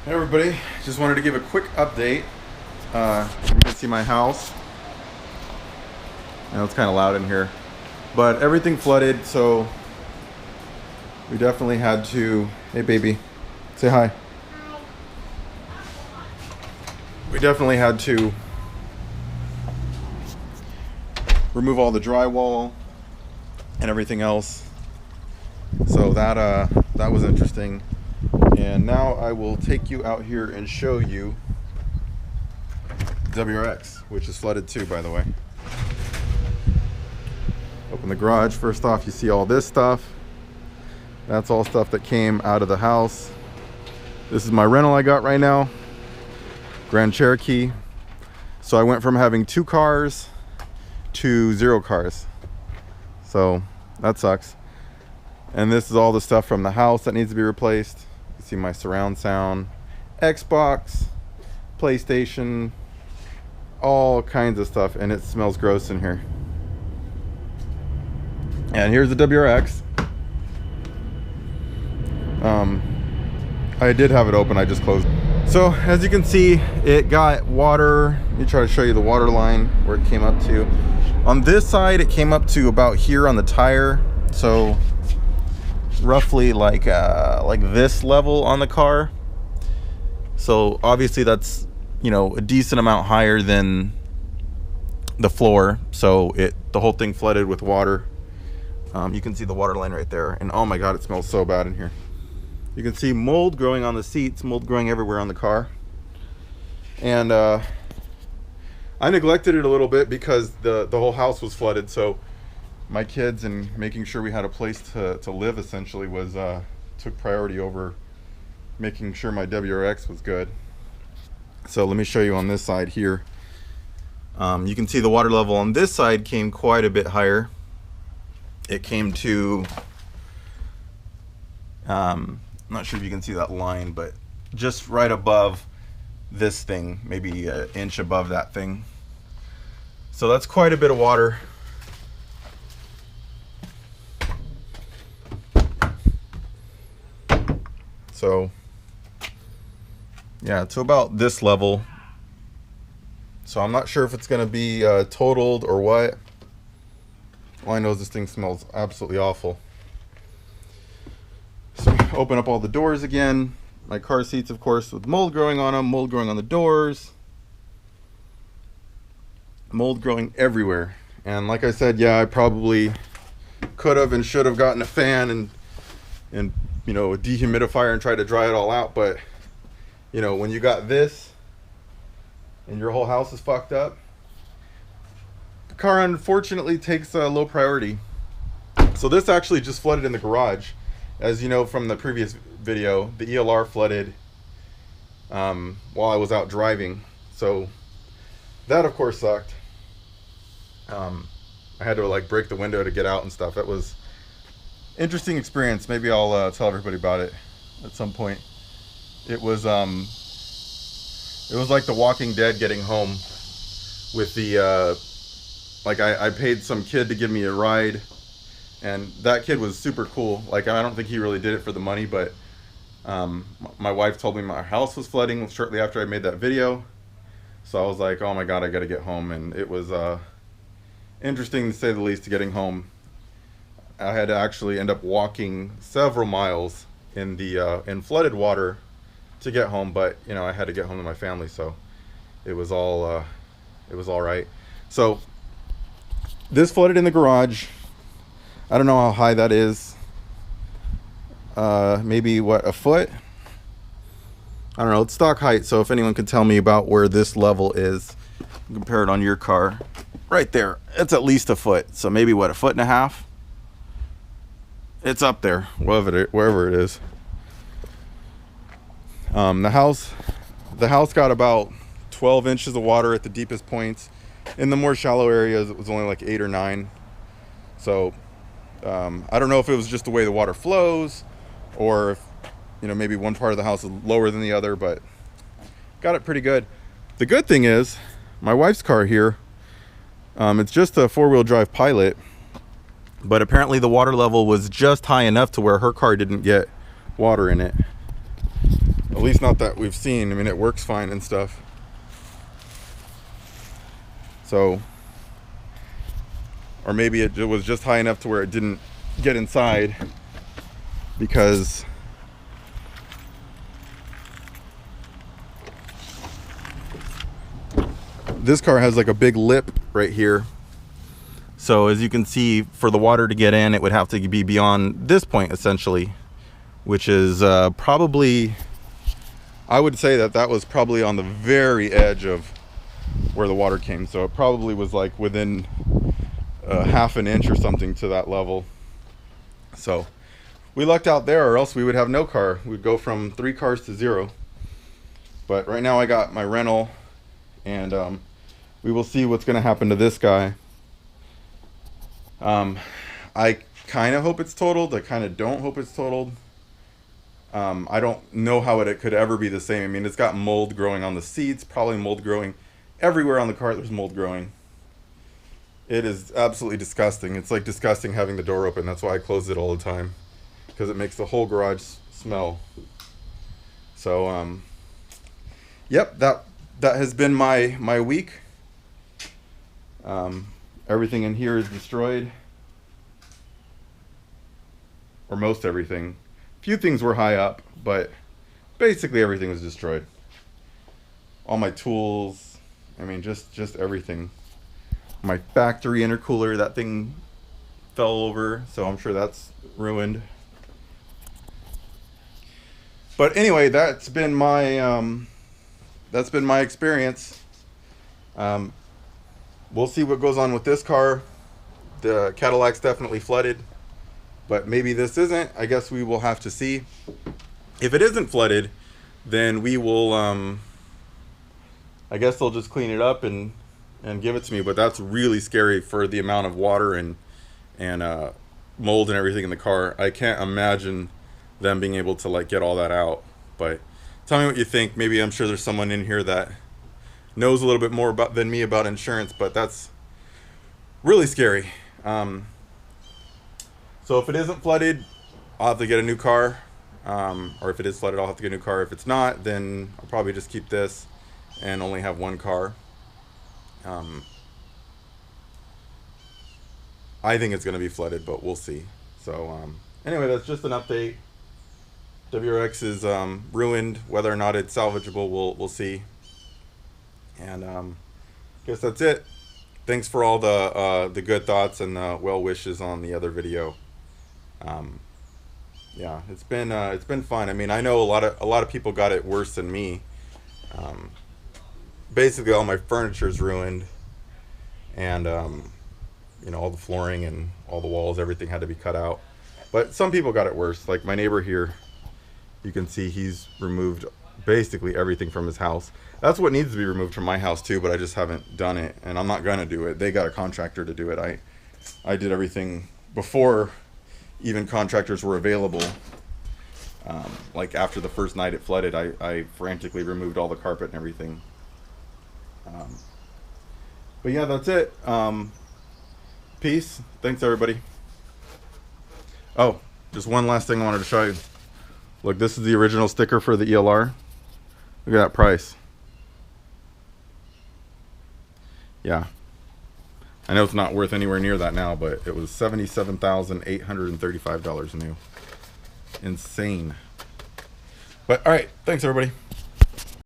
Hey everybody, just wanted to give a quick update. You can see my house. I know it's kind of loud in here, but everything flooded, so we definitely had to. Hey baby, say hi. We definitely had to remove all the drywall and everything else. So that was interesting. And now I will take you out here and show you WRX, which is flooded too, by the way. Open the garage. First off, you see all this stuff. That's all stuff that came out of the house. This is my rental I got right now, Grand Cherokee. So I went from having 2 cars to 0 cars. So that sucks. And this is all the stuff from the house that needs to be replaced. You see my surround sound, Xbox, PlayStation, all kinds of stuff, and it smells gross in here. And here's the WRX. I did have it open, I just closed it. So as you can see, it got water. Let me try to show you the water line where it came up to. On this side, it came up to about here on the tire. So roughly like this level on the car. So obviously that's, you know, a decent amount higher than the floor. So the whole thing flooded with water. You can see the water line right there, and oh my god, it smells so bad in here. You can see mold growing on the seats, mold growing everywhere on the car. And I neglected it a little bit because the whole house was flooded. So my kids and making sure we had a place to live essentially was took priority over making sure my WRX was good. So let me show you on this side here. You can see the water level on this side came quite a bit higher. It came to I'm not sure if you can see that line, but just right above this thing, maybe an inch above that thing. So that's quite a bit of water. So yeah, to about this level. So I'm not sure if it's gonna be totaled or what. All I know is this thing smells absolutely awful. So open up all the doors again. My car seats, of course, with mold growing on them, mold growing on the doors, mold growing everywhere. And like I said, yeah, I probably could have and should have gotten a fan and you know, a dehumidifier and try to dry it all out. But you know, when you got this and your whole house is fucked up, the car unfortunately takes a low priority. So this actually just flooded in the garage. As you know from the previous video, the ELR flooded while I was out driving. So that of course sucked. I had to like break the window to get out and stuff. It was interesting experience. Maybe I'll tell everybody about it at some point. It was like The Walking Dead getting home with the like I paid some kid to give me a ride, and that kid was super cool. Like I don't think he really did it for the money, but my wife told me my house was flooding shortly after I made that video. So I was like, oh my god, I gotta get home. And it was interesting to say the least, getting home. I had to actually end up walking several miles in the in flooded water to get home, but you know, I had to get home to my family, so it was all right. So this flooded in the garage. I don't know how high that is. Maybe what, a foot? I don't know. It's stock height, so if anyone can tell me about where this level is, compare it on your car. Right there. It's at least a foot. So maybe what, a foot and a half? It's up there, wherever it is. The house got about 12 inches of water at the deepest points. In the more shallow areas, it was only like 8 or 9. So I don't know if it was just the way the water flows, or if, you know, maybe one part of the house is lower than the other, but got it pretty good. The good thing is, my wife's car here, it's just a 4-wheel drive Pilot, but apparently the water level was just high enough to where her car didn't get water in it. At least not that we've seen. I mean, it works fine and stuff. So, or maybe it was just high enough to where it didn't get inside, because this car has like a big lip right here. So as you can see, for the water to get in, it would have to be beyond this point essentially, which is probably, I would say that was probably on the very edge of where the water came. So it probably was like within half an inch or something to that level. So we lucked out there, or else we would have no car. We'd go from 3 cars to 0. But right now I got my rental, and we will see what's going to happen to this guy. I kind of hope it's totaled. I kind of don't hope it's totaled. I don't know how it could ever be the same. I mean, it's got mold growing on the seats, probably mold growing everywhere on the car. There's mold growing. It is absolutely disgusting. It's like disgusting having the door open. That's why I close it all the time, because it makes the whole garage smell. So, yep, that has been my week. Everything in here is destroyed, or most everything. A few things were high up, but basically everything was destroyed. All my tools, I mean, just everything. My factory intercooler, that thing fell over, so I'm sure that's ruined. But anyway, that's been my experience. We'll see what goes on with this car. The Cadillac's definitely flooded, but maybe this isn't. I guess we will have to see. If it isn't flooded, then we will, I guess they'll just clean it up and give it to me. But that's really scary for the amount of water and mold and everything in the car. I can't imagine them being able to like get all that out. But tell me what you think. Maybe, I'm sure there's someone in here that knows a little bit more than me about insurance, but that's really scary. So if it isn't flooded, I'll have to get a new car, or if it is flooded, I'll have to get a new car. If it's not, then I'll probably just keep this and only have one car. I think it's going to be flooded, but we'll see. So anyway, that's just an update. WRX is ruined. Whether or not it's salvageable, we'll see. And guess that's it. Thanks for all the good thoughts and the well wishes on the other video. Yeah, it's been fun. I mean, I know a lot of people got it worse than me. Basically, all my furniture's ruined, and you know, all the flooring and all the walls, everything had to be cut out. But some people got it worse. Like my neighbor here, you can see he's removed basically everything from his house. That's what needs to be removed from my house too, but I just haven't done it, and I'm not gonna do it. They got a contractor to do it. I did everything before even contractors were available. Like after the first night it flooded, I frantically removed all the carpet and everything. But yeah, that's it. Peace. Thanks everybody. Oh, just one last thing I wanted to show you. Look, this is the original sticker for the ELR. Look at that price. Yeah. I know it's not worth anywhere near that now, but it was $77,835 new. Insane. But all right, thanks everybody.